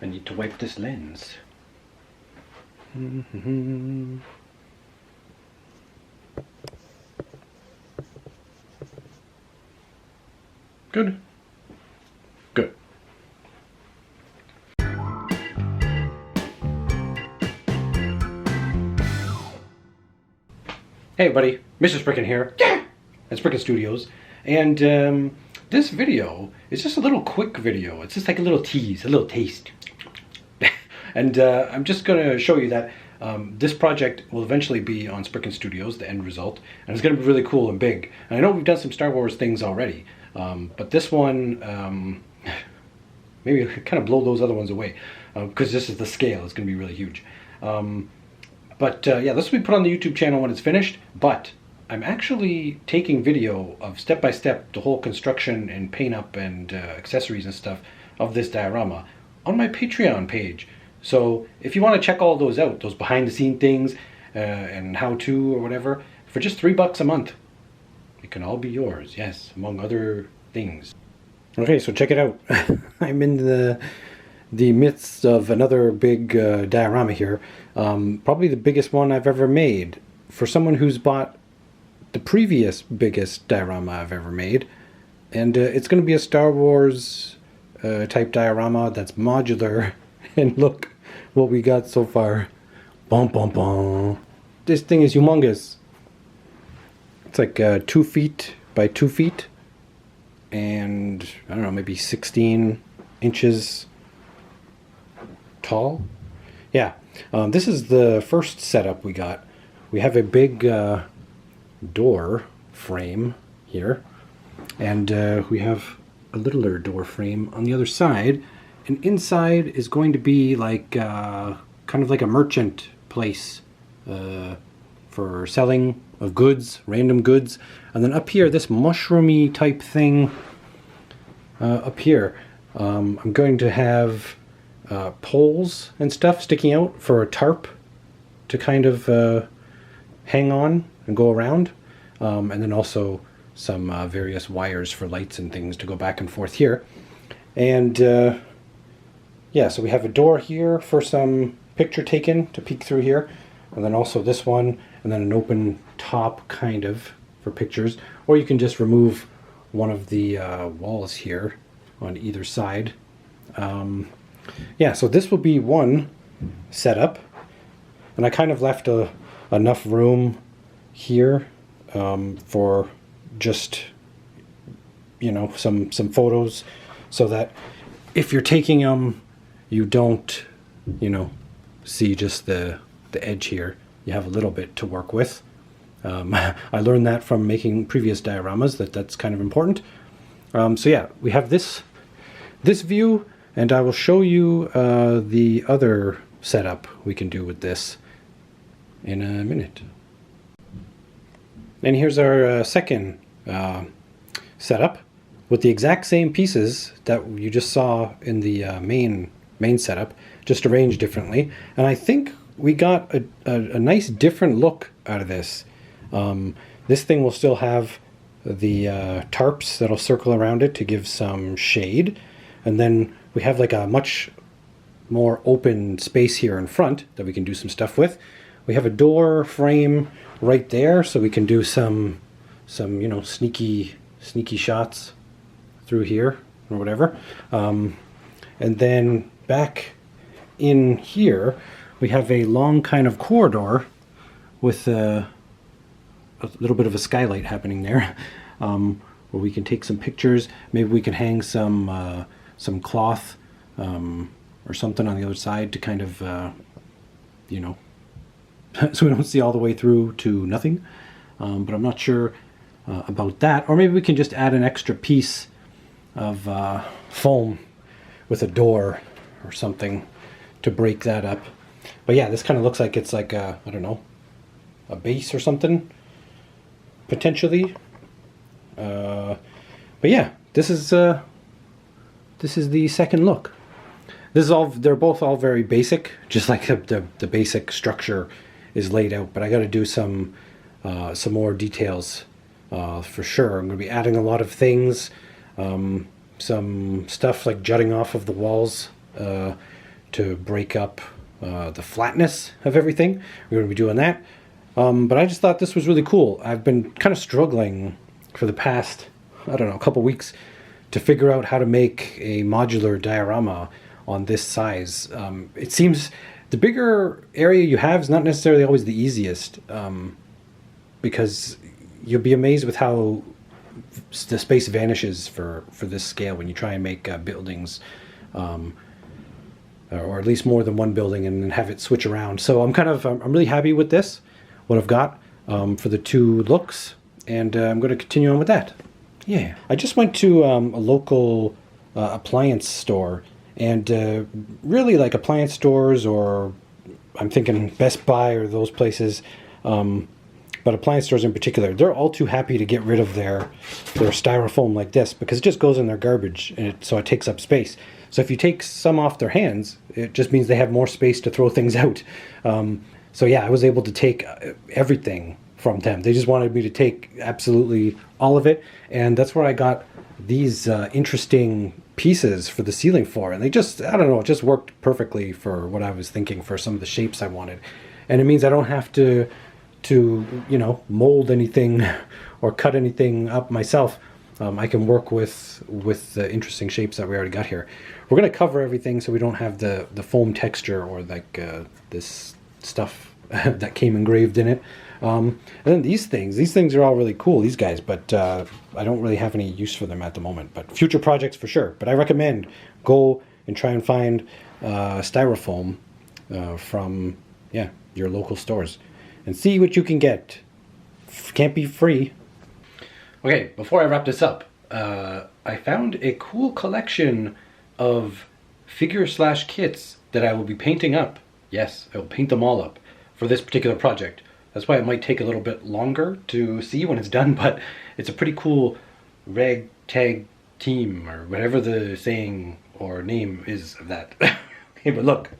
I need to wipe this lens. Good. Good. Hey everybody, Mr.Spriken here. Yeah! At Spriken Studios. And this video is just a little quick video. It's just like a little tease, a little taste. And I'm just going to show you that this project will eventually be on Spriken Studios, the end result. And it's going to be really cool and big. And I know we've done some Star Wars things already. But this one, maybe kind of blow those other ones away. Because this is the scale. It's going to be really huge. Yeah, this will be put on the YouTube channel when it's finished. But I'm actually taking video of step-by-step the whole construction and paint up and accessories and stuff of this diorama on my Patreon page. So if you want to check all those out, those behind-the-scene things and how-to or whatever, for just $3 a month, it can all be yours. Yes, among other things. Okay, so check it out. I'm in the midst of another big diorama here. Probably the biggest one I've ever made. For someone who's bought the previous biggest diorama I've ever made. And it's going to be a Star Wars type diorama that's modular. And look what we got so far. Bum, bum, bum. This thing is humongous. It's like 2 feet by 2 feet. And I don't know, maybe 16 inches tall. Yeah, this is the first setup we got. We have a big door frame here, and we have a littler door frame on the other side, and inside is going to be like kind of like a merchant place for selling of goods, random goods. And then up here, this mushroomy type thing up here, I'm going to have poles and stuff sticking out for a tarp to kind of hang on and go around, and then also some various wires for lights and things to go back and forth here. And yeah, so we have a door here for some picture taken to peek through here, and then also this one, and then an open top kind of for pictures, or you can just remove one of the walls here on either side. Yeah, so this will be one setup, and I kind of left enough room here for just, you know, some photos, so that if you're taking them, you don't, you know, see just the edge here. You have a little bit to work with. I learned that from making previous dioramas, that's kind of important. So yeah, we have this view, and I will show you the other setup we can do with this in a minute. And here's our second setup with the exact same pieces that you just saw in the main setup, just arranged differently. And I think we got a nice different look out of this. This thing will still have the tarps that'll circle around it to give some shade, and then we have like a much more open space here in front that we can do some stuff with. We have a door frame right there, so we can do some you know, sneaky shots through here or whatever. And then back in here we have a long kind of corridor with a little bit of a skylight happening there, where we can take some pictures. Maybe we can hang some cloth or something on the other side to kind of, you know, so we don't see all the way through to nothing. But I'm not sure about that. Or maybe we can just add an extra piece of foam with a door or something to break that up. But yeah, this kind of looks like it's like a, I don't know, a base or something, potentially. But yeah, this is the second look. This is all, they're both all very basic, just like the basic structure is laid out, but I got to do some more details for sure. I'm going to be adding a lot of things, some stuff like jutting off of the walls to break up the flatness of everything. We're going to be doing that. But I just thought this was really cool. I've been kind of struggling for the past, I don't know, a couple weeks to figure out how to make a modular diorama on this size. It seems the bigger area you have is not necessarily always the easiest, because you'll be amazed with how the space vanishes for this scale when you try and make buildings, or at least more than one building, and then have it switch around. So I'm really happy with this, what I've got for the two looks, and I'm going to continue on with that. Yeah, I just went to a local appliance store, and really like appliance stores, or I'm thinking Best Buy or those places, but appliance stores in particular, they're all too happy to get rid of their styrofoam like this, because it just goes in their garbage, and so it takes up space. So if you take some off their hands, it just means they have more space to throw things out. So yeah, I was able to take everything from them. They just wanted me to take absolutely all of it, and that's where I got these interesting pieces for the ceiling floor, and they just, I don't know, it just worked perfectly for what I was thinking for some of the shapes I wanted. And it means I don't have to you know, mold anything or cut anything up myself. I can work with the interesting shapes that we already got here. We're going to cover everything so we don't have the foam texture or like this stuff that came engraved in it. And then these things are all really cool, these guys, but I don't really have any use for them at the moment. But future projects for sure. But I recommend go and try and find styrofoam from, yeah, your local stores and see what you can get. Can't be free. Okay, before I wrap this up, I found a cool collection of figure/kits that I will be painting up. Yes, I will paint them all up for this particular project. That's why it might take a little bit longer to see when it's done, but it's a pretty cool ragtag team, or whatever the saying or name is of that. Okay, but look.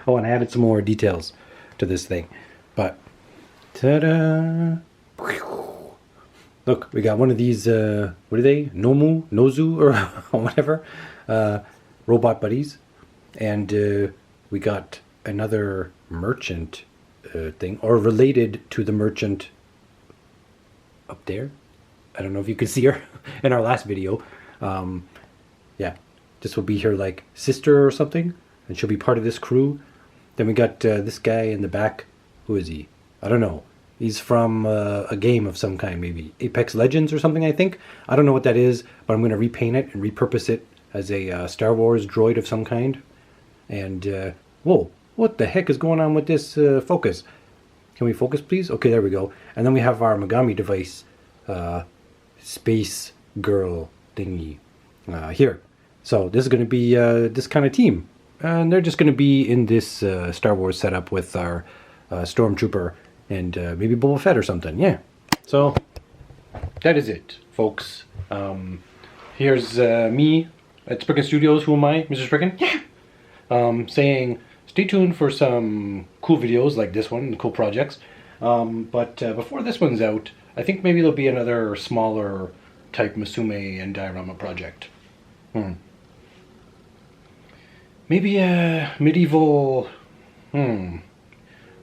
Oh, and I added some more details to this thing. But, ta-da! Look, we got one of these, what are they? Nozu, or whatever. Robot buddies. And we got another merchant thing, or related to the merchant up there. I don't know if you can see her in our last video. Yeah, this will be her like sister or something, and she'll be part of this crew. Then we got this guy in the back. Who is he? I don't know. He's from a game of some kind, maybe Apex Legends or something, I think. I don't know what that is, but I'm going to repaint it and repurpose it as a Star Wars droid of some kind. And whoa, what the heck is going on with this focus? Can we focus, please? Okay, there we go. And then we have our Megami device, space girl thingy here. So this is going to be this kind of team. And they're just going to be in this Star Wars setup with our Stormtrooper and maybe Boba Fett or something. Yeah. So that is it, folks. Here's me at Spriken Studios. Who am I? Mr.Spriken? Yeah. Saying stay tuned for some cool videos like this one, cool projects. But before this one's out, I think maybe there'll be another smaller type Musume and Diorama project. Maybe a medieval,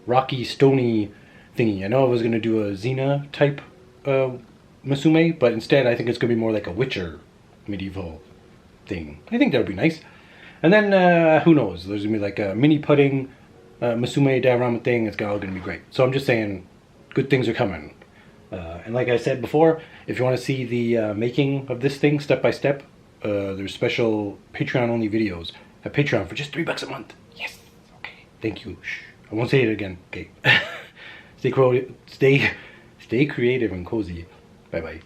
rocky, stony thingy. I know I was going to do a Xena type Musume, but instead I think it's going to be more like a Witcher medieval thing. I think that would be nice. And then, who knows, there's going to be like a mini pudding Musume diorama thing. It's all going to be great. So I'm just saying, good things are coming. And like I said before, if you want to see the making of this thing step by step, there's special Patreon-only videos at Patreon for just $3 a month. Yes. Okay. Thank you. Shh. I won't say it again. Okay. Stay creative and cozy. Bye-bye.